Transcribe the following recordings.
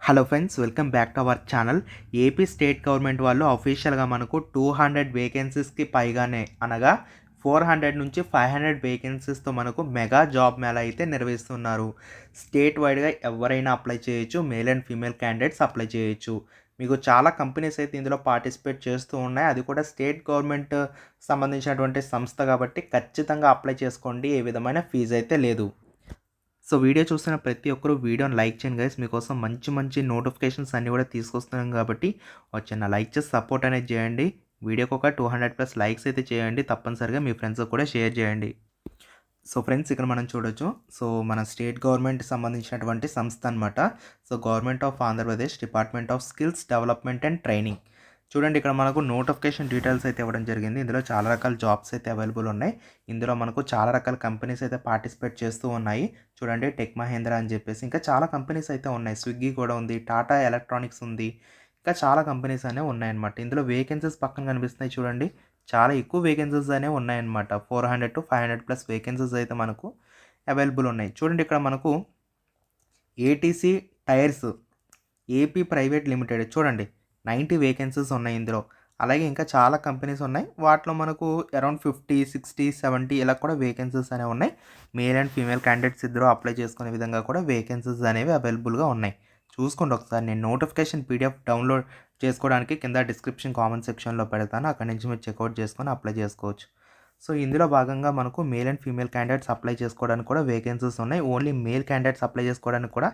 Hello friends, welcome back to our channel. AP state government వాళ్ళు అఫీషియల్గా మనకు 200 వేకెన్సీస్కి పైగానే అనగా 400 నుంచి 500 వేకెన్సీస్తో మనకు మెగా జాబ్ మేళా అయితే నిర్వహిస్తున్నారు. స్టేట్ వైడ్గా ఎవరైనా అప్లై చేయొచ్చు. Male and female candidates apply చేయొచ్చు. మీకు చాలా కంపెనీస్ అయితే ఇందులో పార్టిసిపేట్ చేస్తూ ఉన్నాయి. అది కూడా స్టేట్ గవర్నమెంట్ సంబంధించినటువంటి సంస్థ కాబట్టి ఖచ్చితంగా అప్లై చేసుకోండి. ఏ విధమైన ఫీజు అయితే లేదు. సో వీడియో చూస్తున్న ప్రతి ఒక్కరు వీడియోని లైక్ చేయండి గైస్. మీకోసం మంచి మంచి నోటిఫికేషన్స్ అన్నీ కూడా తీసుకొస్తున్నాం కాబట్టి చిన్న లైక్ చేసి సపోర్ట్ అనేది చేయండి. వీడియోకి ఒక 200+ లైక్స్ అయితే చేయండి. తప్పనిసరిగా మీ ఫ్రెండ్స్కి కూడా షేర్ చేయండి. సో ఫ్రెండ్స్, ఇక్కడ మనం చూడొచ్చు. సో మన స్టేట్ గవర్నమెంట్ సంబంధించినటువంటి సంస్థ అనమాట. So government of Andhra Pradesh department of skills development and training. చూడండి, ఇక్కడ మనకు నోటిఫికేషన్ డీటెయిల్స్ అయితే ఇవ్వడం జరిగింది. ఇందులో చాలా రకాల జాబ్స్ అయితే అవైలబుల్ ఉన్నాయి. ఇందులో మనకు చాలా రకాల కంపెనీస్ అయితే పార్టిసిపేట్ చేస్తూ ఉన్నాయి. చూడండి, టెక్ మహేంద్ర అని చెప్పేసి ఇంకా చాలా కంపెనీస్ అయితే ఉన్నాయి. స్విగ్గీ కూడా ఉంది, టాటా ఎలక్ట్రానిక్స్ ఉంది, ఇంకా చాలా కంపెనీస్ అనేవి ఉన్నాయన్నమాట. ఇందులో వేకెన్సీస్ పక్కన కనిపిస్తున్నాయి చూడండి. చాలా ఎక్కువ వేకెన్సీస్ అనేవి ఉన్నాయన్నమాట. 400 to 500+ వేకెన్సీస్ అయితే మనకు అవైలబుల్ ఉన్నాయి. చూడండి, ఇక్కడ మనకు ATC tyres AP private limited చూడండి 90 వేకెన్సీస్ ఉన్నాయి ఇందులో. అలాగే ఇంకా చాలా కంపెనీస్ ఉన్నాయి. వాటిలో మనకు అరౌండ్ 50, 60, 70 ఇలా కూడా వేకెన్సీస్ అనేవి ఉన్నాయి. మేల్ అండ్ ఫీమేల్ క్యాండిడేట్స్ ఇద్దరు అప్లై చేసుకునే విధంగా కూడా వేకెన్సీస్ అనేవి అవైలబుల్గా ఉన్నాయి. చూసుకోండి ఒకసారి. నేను నోటిఫికేషన్ పీడిఎఫ్ డౌన్లోడ్ చేసుకోవడానికి కింద డిస్క్రిప్షన్ కామెంట్ సెక్షన్లో పెడతాను. అక్కడి నుంచి మీరు చెక్అవుట్ చేసుకొని అప్లై చేసుకోవచ్చు. సో ఇందులో భాగంగా మనకు male and female candidates apply చేసుకోవడానికి కూడా వేకెన్సీస్ ఉన్నాయి. ఓన్లీ మేల్ క్యాండిడేట్స్ అప్లై చేసుకోవడానికి కూడా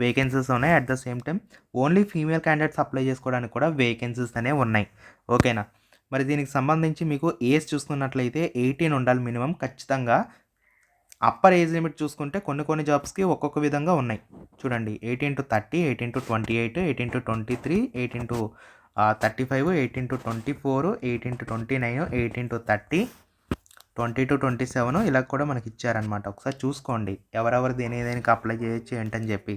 వేకెన్సీస్ ఉన్నాయి. At the same time only female candidates apply చేసుకోవడానికి కూడా వేకెన్సీస్ అనేవి ఉన్నాయి. ఓకేనా? మరి దీనికి సంబంధించి మీకు ఏజ్ చూసుకున్నట్లయితే 18 ఉండాలి మినిమం ఖచ్చితంగా. అప్పర్ ఏజ్ లిమిట్ చూసుకుంటే కొన్ని జాబ్స్కి ఒక్కొక్క విధంగా ఉన్నాయి. చూడండి, 18 to 30, 18 to 28, 18 to 23, 18 to 35, 18 to 24, 18 to 29, 18 to 30, 20 to 27 ఇలా కూడా మనకి ఇచ్చారనమాట. ఒకసారి చూసుకోండి ఎవరెవరు దేనికి అప్లై చేయొచ్చు ఏంటని చెప్పి.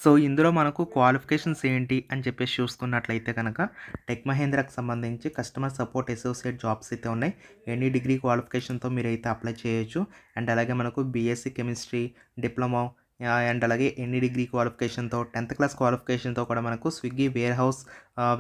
సో ఇందులో మనకు క్వాలిఫికేషన్స్ ఏంటి అని చెప్పేసి చూసుకున్నట్లయితే కనుక టెక్ మహేంద్రకు సంబంధించి కస్టమర్ సపోర్ట్ అసోసియేట్ జాబ్స్ అయితే ఉన్నాయి. ఎనీ డిగ్రీ క్వాలిఫికేషన్తో మీరు అయితే అప్లై చేయొచ్చు. అండ్ అలాగే మనకు బీఎస్సీ కెమిస్ట్రీ, డిప్లొమా అండ్ అలాగే ఎనీ డిగ్రీ క్వాలిఫికేషన్తో 10th క్లాస్ క్వాలిఫికేషన్తో కూడా మనకు స్విగ్గీ వేర్ హౌస్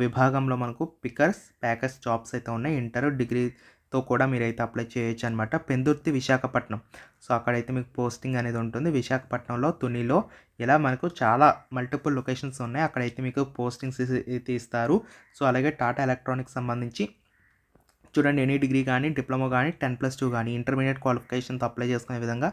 విభాగంలో మనకు పికర్స్, ప్యాకర్స్ జాబ్స్ అయితే ఉన్నాయి. ఇంటర్ డిగ్రీతో కూడా మీరైతే అప్లై చేయొచ్చు అనమాట. పెందుర్తి, విశాఖపట్నం. సో అక్కడైతే మీకు పోస్టింగ్ అనేది ఉంటుంది. విశాఖపట్నంలో, తునిలో ఇలా మనకు చాలా మల్టిపుల్ లొకేషన్స్ ఉన్నాయి. అక్కడైతే మీకు పోస్టింగ్స్ అయితే ఇస్తారు. సో అలాగే టాటా ఎలక్ట్రానిక్స్ సంబంధించి చూడండి, ఎనీ డిగ్రీ కానీ, డిప్లొమా కానీ, 10+2 కానీ ఇంటర్మీడియట్ క్వాలిఫికేషన్తో అప్లై చేసుకునే విధంగా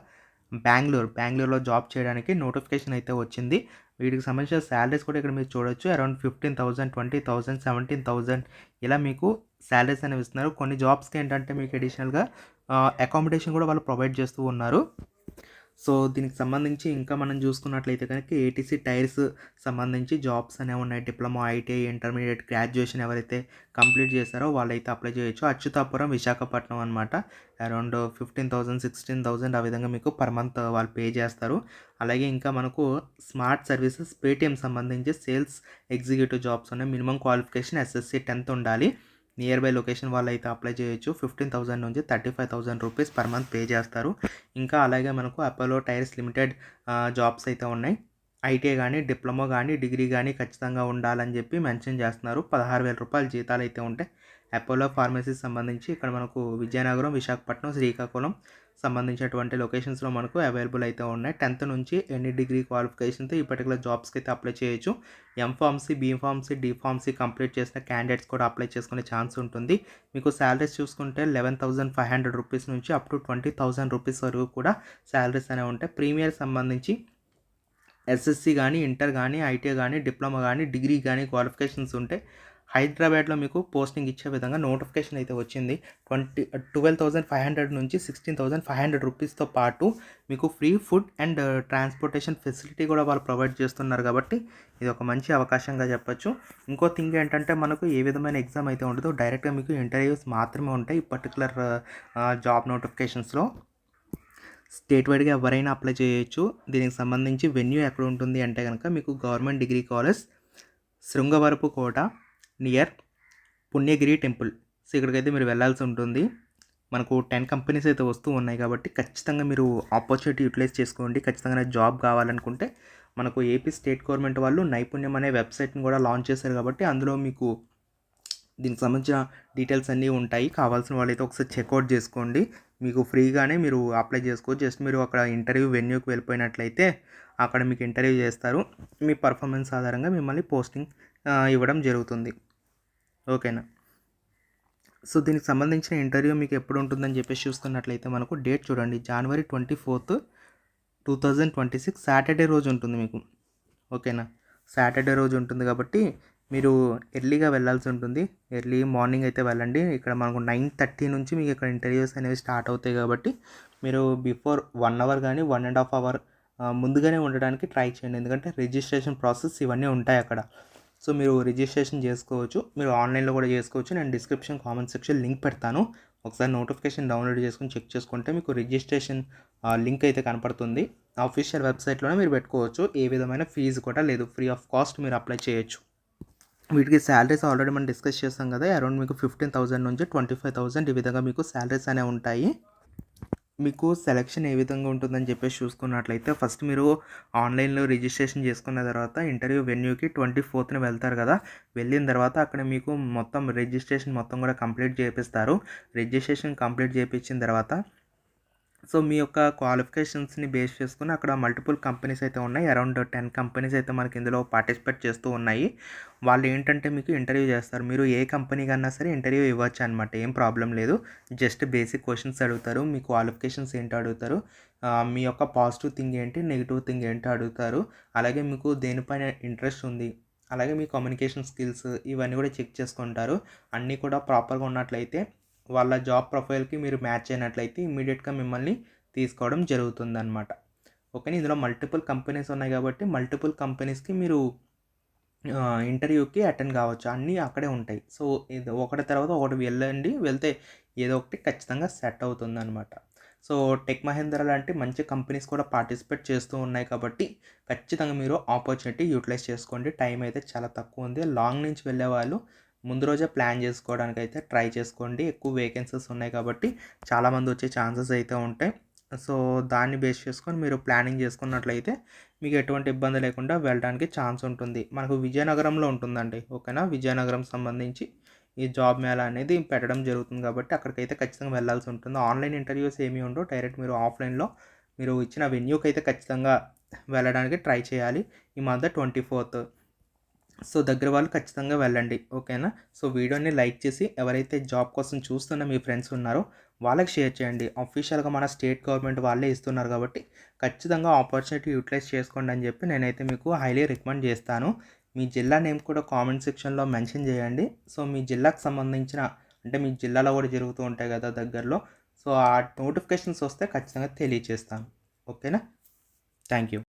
బెంగళూరులో జాబ్ చేయడానికి నోటిఫికేషన్ అయితే వచ్చింది. వీటికి సంబంధించిన శాలరీస్ కూడా ఇక్కడ మీరు చూడొచ్చు. అరౌండ్ 15,000, 20,000, 17,000 ఇలా మీకు శాలరీస్ అనేవి ఇస్తున్నారు. కొన్ని జాబ్స్కి ఏంటంటే మీకు అడిషనల్గా అకామిడేషన్ కూడా వాళ్ళు ప్రొవైడ్ చేస్తూ ఉన్నారు. సో దీనికి సంబంధించి ఇంకా మనం చూసుకున్నట్లయితే కనుక ఏటీసీ టైర్స్ సంబంధించి జాబ్స్ అనేవి ఉన్నాయి. డిప్లొమా, ఐటీఐ, ఇంటర్మీడియట్, గ్రాడ్యుయేషన్ ఎవరైతే కంప్లీట్ చేస్తారో వాళ్ళైతే అప్లై చేయొచ్చు. అచ్యుతాపురం, విశాఖపట్నం అనమాట. అరౌండ్ 15,000, 16,000 ఆ విధంగా మీకు పర్ మంత్ వాళ్ళు పే చేస్తారు. అలాగే ఇంకా మనకు స్మార్ట్ సర్వీసెస్ పేటీఎం సంబంధించి సేల్స్ ఎగ్జిక్యూటివ్ జాబ్స్ ఉన్నాయి. మినిమం క్వాలిఫికేషన్ SSC 10th ఉండాలి. నియర్ బై లొకేషన్ వాళ్ళు అయితే అప్లై చేయొచ్చు. 15,000 నుంచి 35,000 రూపీస్ పర్ మంత్ పే చేస్తారు. ఇంకా అలాగే మనకు అపోలో టైర్స్ లిమిటెడ్ జాబ్స్ అయితే ఉన్నాయి. ఐటీఐ కానీ, డిప్లొమా కానీ, డిగ్రీ కానీ ఖచ్చితంగా ఉండాలని చెప్పి మెన్షన్ చేస్తున్నారు. 16,000 రూపాయల జీతాలు అయితే ఉంటాయి. అపోలో ఫార్మసీ సంబంధించి ఇక్కడ మనకు విజయనగరం, విశాఖపట్నం, శ్రీకాకుళం సంబంధించినటువంటి లొకేషన్స్లో మనకు అవైలబుల్ అయితే ఉన్నాయి. 10th నుంచి ఎనీ డిగ్రీ క్వాలిఫికేషన్తో ఈ పర్టికులర్ జాబ్స్కి అయితే అప్లై చేయొచ్చు. ఎంఫార్మసీ, బీఫార్మసీ, డీఫార్మసీ కంప్లీట్ చేసిన క్యాండిడేట్స్ కూడా అప్లై చేసుకునే ఛాన్స్ ఉంటుంది. మీకు శాలరీస్ చూసుకుంటే 11,500 రూపీస్ నుంచి అప్ టు 20,000 రూపీస్ వరకు కూడా శాలరీస్ అనేవి ఉంటాయి. ప్రీమియర్ సంబంధించి SSC కానీ, ఇంటర్ కానీ, ఐటీఐ కానీ, డిప్లొమా కానీ, డిగ్రీ కానీ క్వాలిఫికేషన్స్ ఉంటే హైదరాబాద్లో మీకు పోస్టింగ్ ఇచ్చే విధంగా నోటిఫికేషన్ అయితే వచ్చింది. 12,500 నుంచి 16,500 రూపీస్తో పాటు మీకు free food and transportation facility కూడా వాళ్ళు ప్రొవైడ్ చేస్తున్నారు. కాబట్టి ఇది ఒక మంచి అవకాశంగా చెప్పొచ్చు. ఇంకో థింగ్ ఏంటంటే మనకు ఏ విధమైన ఎగ్జామ్ అయితే ఉండదో డైరెక్ట్గా మీకు ఇంటర్వ్యూస్ మాత్రమే ఉంటాయి. ఈ పర్టికులర్ జాబ్ నోటిఫికేషన్స్లో స్టేట్ వైడ్గా ఎవరైనా అప్లై చేయొచ్చు. దీనికి సంబంధించి వెన్యూ ఎక్కడ ఉంటుంది అంటే కనుక మీకు గవర్నమెంట్ డిగ్రీ కాలేజ్, శృంగవరపు కోట నియర్ పుణ్యగిరి టెంపుల్. సో ఇక్కడికైతే మీరు వెళ్ళాల్సి ఉంటుంది. మనకు 10 కంపెనీస్ అయితే వస్తూ ఉన్నాయి కాబట్టి ఖచ్చితంగా మీరు ఆపర్చునిటీ యూటిలైజ్ చేసుకోండి. ఖచ్చితంగా జాబ్ కావాలనుకుంటే మనకు ఏపీ స్టేట్ గవర్నమెంట్ వాళ్ళు నైపుణ్యం అనే వెబ్సైట్ని కూడా లాంచ్ చేశారు కాబట్టి అందులో మీకు దీనికి సంబంధించిన డీటెయిల్స్ అన్నీ ఉంటాయి. కావాల్సిన వాళ్ళైతే ఒకసారి చెక్అవుట్ చేసుకోండి. మీకు ఫ్రీగానే మీరు అప్లై చేసుకోవచ్చు. జస్ట్ మీరు అక్కడ ఇంటర్వ్యూ వెన్యూకి వెళ్ళిపోయినట్లయితే అక్కడ మీకు ఇంటర్వ్యూ చేస్తారు. మీ పర్ఫార్మెన్స్ ఆధారంగా మిమ్మల్ని పోస్టింగ్ ఇవ్వడం జరుగుతుంది. ఓకేనా. సో దీనికి సంబంధించిన ఇంటర్వ్యూ మీకు ఎప్పుడు ఉంటుందని చెప్పేసి చూసుకున్నట్లయితే మనకు డేట్ చూడండి, January 24th, 2026 సాటర్డే రోజు ఉంటుంది మీకు. ఓకేనా. సాటర్డే రోజు ఉంటుంది కాబట్టి మీరు ఎర్లీగా వెళ్ళాల్సి ఉంటుంది. ఎర్లీ మార్నింగ్ అయితే వెళ్ళండి. ఇక్కడ మనకు 9:30 నుంచి మీకు ఇక్కడ ఇంటర్వ్యూస్ అనేవి స్టార్ట్ అవుతాయి కాబట్టి మీరు బిఫోర్ 1 అవర్ కానీ 1.5 అవర్ ముందుగానే ఉండడానికి ట్రై చేయండి. ఎందుకంటే రిజిస్ట్రేషన్ ప్రాసెస్ ఇవన్నీ ఉంటాయి అక్కడ. సో మీరు రిజిస్ట్రేషన్ చేసుకోవచ్చు. మీరు ఆన్లైన్లో కూడా చేసుకోవచ్చు. నేను డిస్క్రిప్షన్ కామెంట్ సెక్షన్ లింక్ పెడతాను. ఒకసారి నోటిఫికేషన్ డౌన్లోడ్ చేసుకొని చెక్ చేసుకుంటే మీకు రిజిస్ట్రేషన్ లింక్ అయితే కనపడుతుంది. ఆఫీషియల్ వెబ్సైట్లోనే మీరు పెట్టుకోవచ్చు. ఏ విధమైన ఫీజు కూడా లేదు. ఫ్రీ ఆఫ్ కాస్ట్ మీరు అప్లై చేయొచ్చు. వీటికి శాలరీస్ ఆల్రెడీ మనం డిస్కస్ చేస్తాం కదా. అరౌండ్ మీకు 15,000 నుంచి 25,000 ఈ విధంగా మీకు శాలరీస్ అనేవి ఉంటాయి. మీకు సెలక్షన్ ఏ విధంగా ఉంటుందని చెప్పేసి చూసుకున్నట్లయితే ఫస్ట్ మీరు ఆన్లైన్లో రిజిస్ట్రేషన్ చేసుకున్న తర్వాత ఇంటర్వ్యూ వెన్యూకి 24th వెళ్తారు కదా. వెళ్ళిన తర్వాత అక్కడ మీకు మొత్తం రిజిస్ట్రేషన్ మొత్తం కూడా కంప్లీట్ చేపిస్తారు. రిజిస్ట్రేషన్ కంప్లీట్ చేయించిన తర్వాత సో మీ యొక్క క్వాలిఫికేషన్స్ని బేస్ చేసుకుని అక్కడ మల్టిపుల్ కంపెనీస్ అయితే ఉన్నాయి. అరౌండ్ 10 కంపెనీస్ అయితే మనకి ఇందులో పార్టిసిపేట్ చేస్తూ ఉన్నాయి. వాళ్ళు ఏంటంటే మీకు ఇంటర్వ్యూ చేస్తారు. మీరు ఏ కంపెనీ కన్నా సరే ఇంటర్వ్యూ ఇవ్వచ్చు అనమాట. ఏం ప్రాబ్లం లేదు. జస్ట్ బేసిక్ క్వశ్చన్స్ అడుగుతారు. మీ క్వాలిఫికేషన్స్ ఏంటో అడుగుతారు. మీ యొక్క పాజిటివ్ థింగ్ ఏంటి, నెగిటివ్ థింగ్ ఏంటో అడుగుతారు. అలాగే మీకు దేనిపైన ఇంట్రెస్ట్ ఉంది, అలాగే మీ కమ్యూనికేషన్ స్కిల్స్ ఇవన్నీ కూడా చెక్ చేసుకుంటారు. అన్నీ కూడా ప్రాపర్గా ఉన్నట్లయితే వాళ్ళ జాబ్ ప్రొఫైల్కి మీరు మ్యాచ్ అయినట్లయితే ఇమ్మీడియట్గా మిమ్మల్ని తీసుకోవడం జరుగుతుందన్నమాట. ఓకే. ఇందులో మల్టిపుల్ కంపెనీస్ ఉన్నాయి కాబట్టి మల్టిపుల్ కంపెనీస్కి మీరు ఇంటర్వ్యూకి అటెండ్ కావచ్చు. అన్నీ అక్కడే ఉంటాయి. సో ఇది ఒకటి తర్వాత ఒకటి వెళ్ళండి. వెళ్తే ఏదో ఒకటి ఖచ్చితంగా సెట్ అవుతుందన్నమాట. సో టెక్ మహేంద్ర లాంటి మంచి కంపెనీస్ కూడా పార్టిసిపేట్ చేస్తూ ఉన్నాయి కాబట్టి ఖచ్చితంగా మీరు ఆపర్చునిటీ యూటిలైజ్ చేసుకోండి. టైం అయితే చాలా తక్కువ ఉంది. లాంగ్ నుంచి వెళ్ళే వాళ్ళు ముందు రోజే ప్లాన్ చేసుకోవడానికి అయితే ట్రై చేసుకోండి. ఎక్కువ వేకెన్సీస్ ఉన్నాయి కాబట్టి చాలామంది వచ్చే ఛాన్సెస్ అయితే ఉంటాయి. సో దాన్ని బేస్ చేసుకొని మీరు ప్లానింగ్ చేసుకున్నట్లయితే మీకు ఎటువంటి ఇబ్బంది లేకుండా వెళ్ళడానికి ఛాన్స్ ఉంటుంది. మనకు విజయనగరంలో ఉంటుందండి. ఓకేనా. విజయనగరం సంబంధించి ఈ జాబ్ మేళా అనేది పెట్టడం జరుగుతుంది కాబట్టి అక్కడికైతే ఖచ్చితంగా వెళ్ళాల్సి ఉంటుంది. ఆన్లైన్ ఇంటర్వ్యూస్ ఏమీ ఉండవు. డైరెక్ట్ మీరు ఆఫ్లైన్లో మీరు ఇచ్చిన వెన్యూకి అయితే ఖచ్చితంగా వెళ్ళడానికి ట్రై చేయాలి. ఈ మంత్ 24th. సో దగ్గర వాళ్ళు ఖచ్చితంగా వెళ్ళండి. ఓకేనా. సో వీడియోని లైక్ చేసి ఎవరైతే జాబ్ కోసం చూస్తున్న మీ ఫ్రెండ్స్ ఉన్నారో వాళ్ళకి షేర్ చేయండి. అఫీషియల్గా మన స్టేట్ గవర్నమెంట్ వాళ్ళే ఇస్తున్నారు కాబట్టి ఖచ్చితంగా ఆపర్చునిటీ యూటిలైజ్ చేసుకోండి అని చెప్పి నేనైతే మీకు హైలీ రికమెండ్ చేస్తాను. మీ జిల్లా నేమ్ కూడా కామెంట్ సెక్షన్లో మెన్షన్ చేయండి. సో మీ జిల్లాకు సంబంధించిన అంటే మీ జిల్లాలో కూడా జరుగుతూ ఉంటాయి కదా దగ్గరలో. సో ఆ నోటిఫికేషన్స్ వస్తే ఖచ్చితంగా తెలియజేస్తాను. ఓకేనా. Thank you.